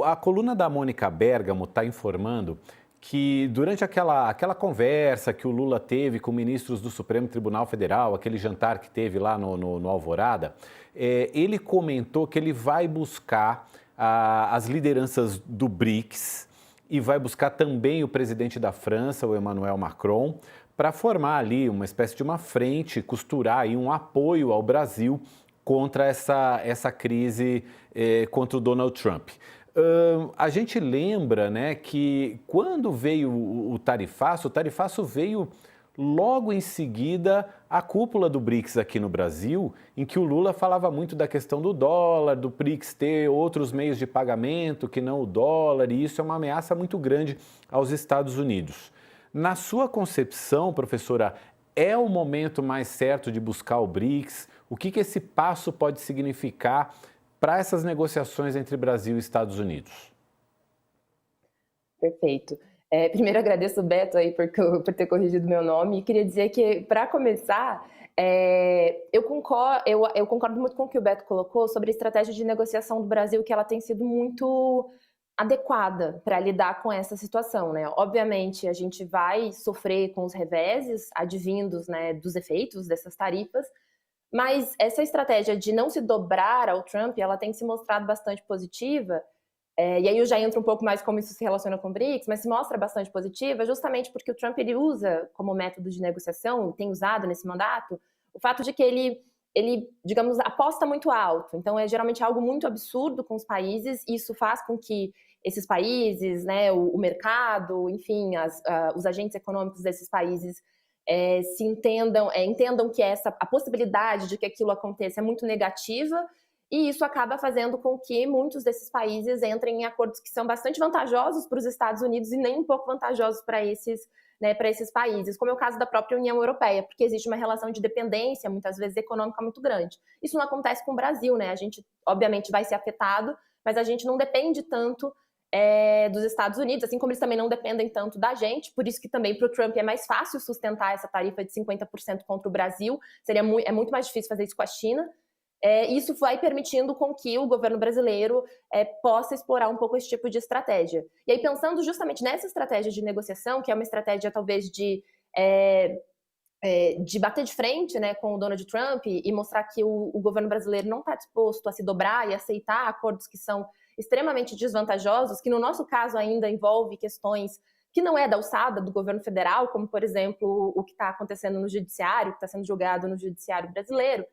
A coluna da Mônica Bergamo está informando que durante aquela conversa que o Lula teve com ministros do Supremo Tribunal Federal, aquele jantar que teve lá no Alvorada, ele comentou que ele vai buscar as lideranças do BRICS e vai buscar também o presidente da França, o Emmanuel Macron, para formar ali uma espécie de uma frente, costurar aí um apoio ao Brasil contra essa crise contra o Donald Trump. A gente lembra, né, que quando veio o tarifaço veio logo em seguida a cúpula do BRICS aqui no Brasil, em que o Lula falava muito da questão do dólar, do BRICS ter outros meios de pagamento que não o dólar, e isso é uma ameaça muito grande aos Estados Unidos. Na sua concepção, professora, é o momento mais certo de buscar o BRICS? O que esse passo pode significar para essas negociações entre Brasil e Estados Unidos? Perfeito. Primeiro agradeço o Beto aí por ter corrigido meu nome e queria dizer que, para começar, eu concordo muito com o que o Beto colocou sobre a estratégia de negociação do Brasil, que ela tem sido muito adequada para lidar com essa situação, né? Obviamente, a gente vai sofrer com os reveses advindos, né, dos efeitos dessas tarifas, mas essa estratégia de não se dobrar ao Trump, ela tem se mostrado bastante positiva, e aí eu já entro um pouco mais como isso se relaciona com o BRICS, mas se mostra bastante positiva justamente porque o Trump ele usa como método de negociação, tem usado nesse mandato, o fato de que ele, digamos, aposta muito alto. Então é geralmente algo muito absurdo com os países, e isso faz com que esses países, né, o mercado, enfim, os agentes econômicos desses países entendam que a possibilidade de que aquilo aconteça é muito negativa, e isso acaba fazendo com que muitos desses países entrem em acordos que são bastante vantajosos para os Estados Unidos e nem um pouco vantajosos para esses países, como é o caso da própria União Europeia, porque existe uma relação de dependência, muitas vezes econômica, muito grande. Isso não acontece com o Brasil, né? A gente, obviamente, vai ser afetado, mas a gente não depende tanto dos Estados Unidos, assim como eles também não dependem tanto da gente, por isso que também para o Trump é mais fácil sustentar essa tarifa de 50% contra o Brasil, é muito mais difícil fazer isso com a China. Isso vai permitindo com que o governo brasileiro possa explorar um pouco esse tipo de estratégia. E aí, pensando justamente nessa estratégia de negociação, que é uma estratégia talvez de bater de frente, né, com o Donald Trump e mostrar que o governo brasileiro não está disposto a se dobrar e aceitar acordos que são extremamente desvantajosos, que no nosso caso ainda envolve questões que não é da alçada do governo federal, como, por exemplo, o que está acontecendo no judiciário, que está sendo julgado no judiciário brasileiro.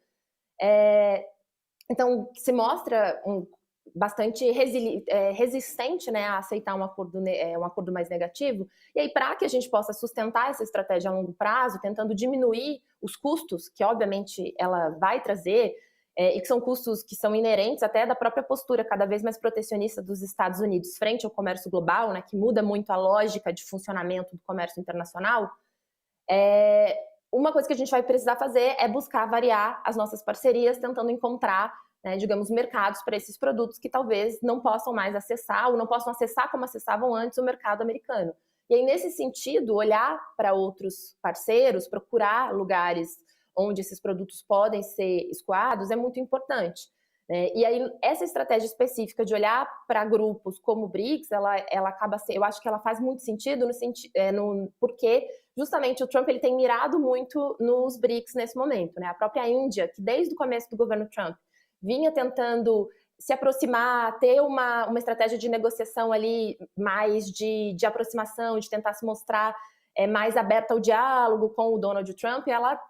Então, se mostra bastante resistente, né, a aceitar um acordo mais negativo. E aí, para que a gente possa sustentar essa estratégia a longo prazo, tentando diminuir os custos, que obviamente ela vai trazer, e que são custos que são inerentes até da própria postura cada vez mais protecionista dos Estados Unidos frente ao comércio global, né, que muda muito a lógica de funcionamento do comércio internacional, uma coisa que a gente vai precisar fazer é buscar variar as nossas parcerias, tentando encontrar, né, digamos, mercados para esses produtos que talvez não possam mais acessar, ou não possam acessar como acessavam antes o mercado americano. E aí, nesse sentido, olhar para outros parceiros, procurar lugares onde esses produtos podem ser escoados é muito importante. E aí, essa estratégia específica de olhar para grupos como o BRICS, ela acaba eu acho que ela faz muito sentido porque justamente o Trump ele tem mirado muito nos BRICS nesse momento, né? A própria Índia, que desde o começo do governo Trump vinha tentando se aproximar, ter uma estratégia de negociação ali mais de aproximação, de tentar se mostrar mais aberta ao diálogo com o Donald Trump, ela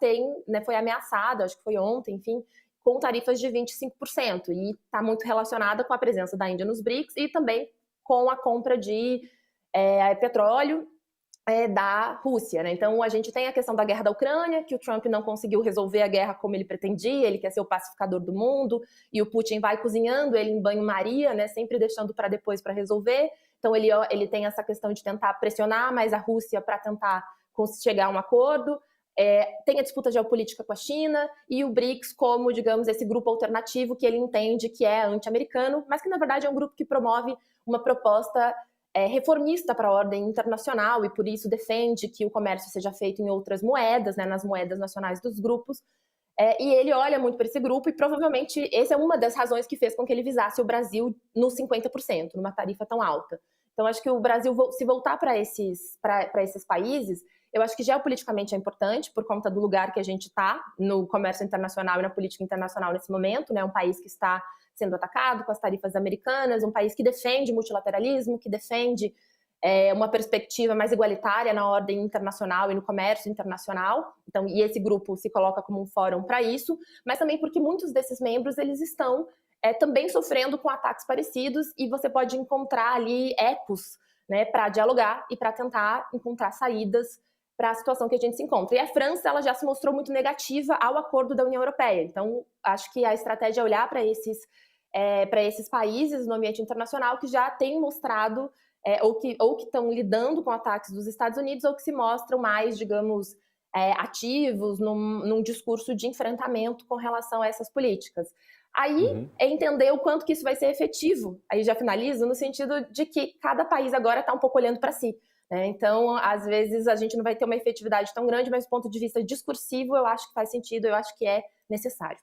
foi ameaçada, acho que foi ontem, enfim, com tarifas de 25%, e está muito relacionada com a presença da Índia nos BRICS e também com a compra de petróleo da Rússia, né? Então a gente tem a questão da guerra da Ucrânia, que o Trump não conseguiu resolver a guerra como ele pretendia, ele quer ser o pacificador do mundo, e o Putin vai cozinhando ele em banho-maria, né? Sempre deixando para depois para resolver. Então ele tem essa questão de tentar pressionar mais a Rússia para tentar chegar a um acordo. Tem a disputa geopolítica com a China e o BRICS como, digamos, esse grupo alternativo que ele entende que é anti-americano, mas que na verdade é um grupo que promove uma proposta reformista para a ordem internacional e por isso defende que o comércio seja feito em outras moedas, né, nas moedas nacionais dos grupos. E ele olha muito para esse grupo e provavelmente essa é uma das razões que fez com que ele visasse o Brasil nos 50%, numa tarifa tão alta. Então, acho que o Brasil, se voltar para esses países, eu acho que geopoliticamente é importante, por conta do lugar que a gente está no comércio internacional e na política internacional nesse momento, né? Um país que está sendo atacado com as tarifas americanas, um país que defende multilateralismo, que defende uma perspectiva mais igualitária na ordem internacional e no comércio internacional. Então, e esse grupo se coloca como um fórum para isso, mas também porque muitos desses membros eles estão também sofrendo com ataques parecidos e você pode encontrar ali ecos, né, para dialogar e para tentar encontrar saídas para a situação que a gente se encontra. E a França ela já se mostrou muito negativa ao acordo da União Europeia. Então, acho que a estratégia é olhar para esses países no ambiente internacional que já têm mostrado ou que estão lidando com ataques dos Estados Unidos ou que se mostram mais, digamos, ativos num discurso de enfrentamento com relação a essas políticas. Aí é entender o quanto que isso vai ser efetivo. Aí já finalizo no sentido de que cada país agora está um pouco olhando para si. Né? Então, às vezes, a gente não vai ter uma efetividade tão grande, mas do ponto de vista discursivo, eu acho que faz sentido, eu acho que é necessário.